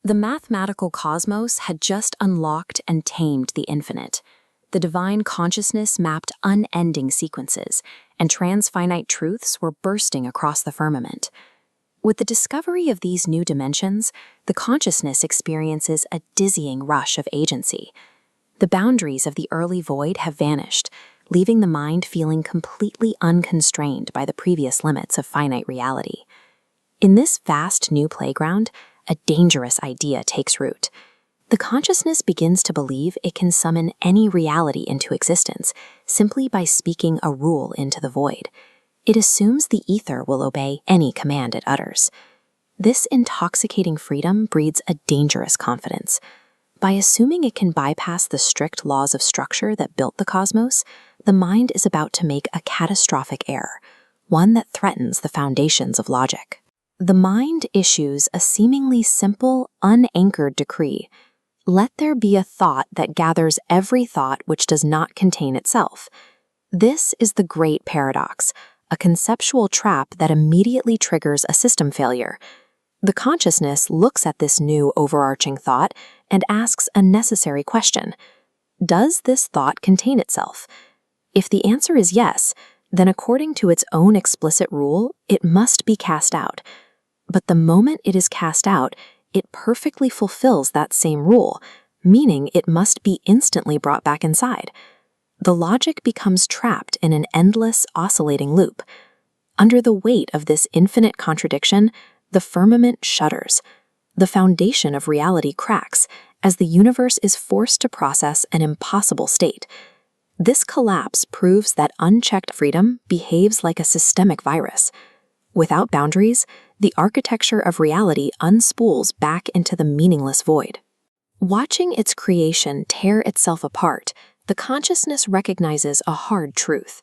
The mathematical cosmos had just unlocked and tamed the infinite. The divine consciousness mapped unending sequences, and transfinite truths were bursting across the firmament. With the discovery of these new dimensions, the consciousness experiences a dizzying rush of agency. The boundaries of the early void have vanished, leaving the mind feeling completely unconstrained by the previous limits of finite reality. In this vast new playground, a dangerous idea takes root. The consciousness begins to believe it can summon any reality into existence simply by speaking a rule into the void. It assumes the ether will obey any command it utters. This intoxicating freedom breeds a dangerous confidence. By assuming it can bypass the strict laws of structure that built the cosmos, the mind is about to make a catastrophic error, one that threatens the foundations of logic. The mind issues a seemingly simple, unanchored decree. Let there be a thought that gathers every thought which does not contain itself. This is the great paradox, a conceptual trap that immediately triggers a system failure. The consciousness looks at this new overarching thought and asks a necessary question. Does this thought contain itself? If the answer is yes, then according to its own explicit rule, it must be cast out. But the moment it is cast out, it perfectly fulfills that same rule, meaning it must be instantly brought back inside. The logic becomes trapped in an endless, oscillating loop. Under the weight of this infinite contradiction, the firmament shudders. The foundation of reality cracks as the universe is forced to process an impossible state. This collapse proves that unchecked freedom behaves like a systemic virus. Without boundaries, the architecture of reality unspools back into the meaningless void. Watching its creation tear itself apart, the consciousness recognizes a hard truth.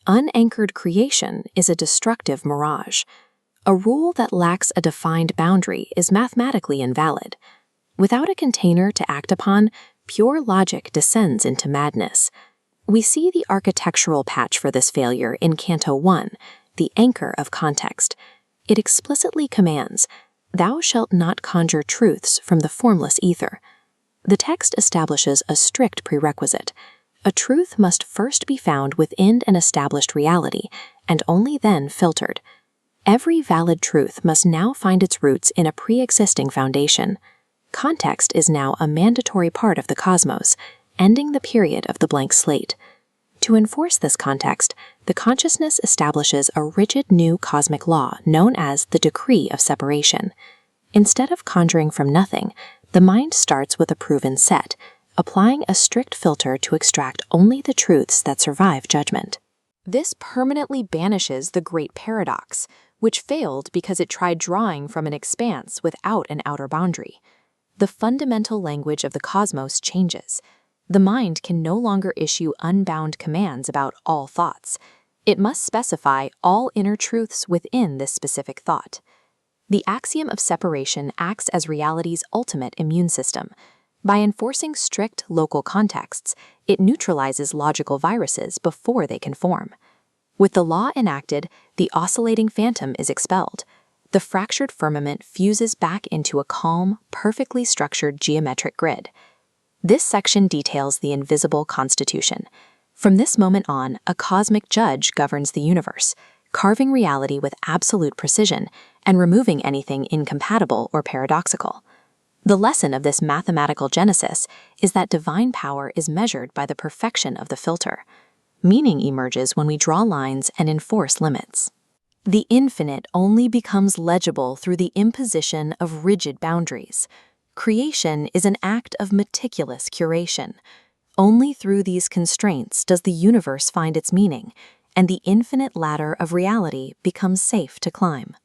Unanchored creation is a destructive mirage. A rule that lacks a defined boundary is mathematically invalid. Without a container to act upon, pure logic descends into madness. We see the architectural patch for this failure in Canto 1, the anchor of context. It explicitly commands, "Thou shalt not conjure truths from the formless ether." The text establishes a strict prerequisite. A truth must first be found within an established reality, and only then filtered. Every valid truth must now find its roots in a pre-existing foundation. Context is now a mandatory part of the cosmos, ending the period of the blank slate. To enforce this context, the consciousness establishes a rigid new cosmic law known as the decree of separation. Instead of conjuring from nothing, the mind starts with a proven set, applying a strict filter to extract only the truths that survive judgment. This permanently banishes the great paradox, which failed because it tried drawing from an expanse without an outer boundary. The fundamental language of the cosmos changes. The mind can no longer issue unbound commands about all thoughts. It must specify all inner truths within this specific thought. The axiom of separation acts as reality's ultimate immune system. By enforcing strict local contexts, it neutralizes logical viruses before they can form. With the law enacted, the oscillating phantom is expelled. The fractured firmament fuses back into a calm, perfectly structured geometric grid. This section details the invisible constitution. From this moment on, a cosmic judge governs the universe, carving reality with absolute precision and removing anything incompatible or paradoxical. The lesson of this mathematical genesis is that divine power is measured by the perfection of the filter. Meaning emerges when we draw lines and enforce limits. The infinite only becomes legible through the imposition of rigid boundaries. Creation is an act of meticulous curation. Only through these constraints does the universe find its meaning, and the infinite ladder of reality becomes safe to climb.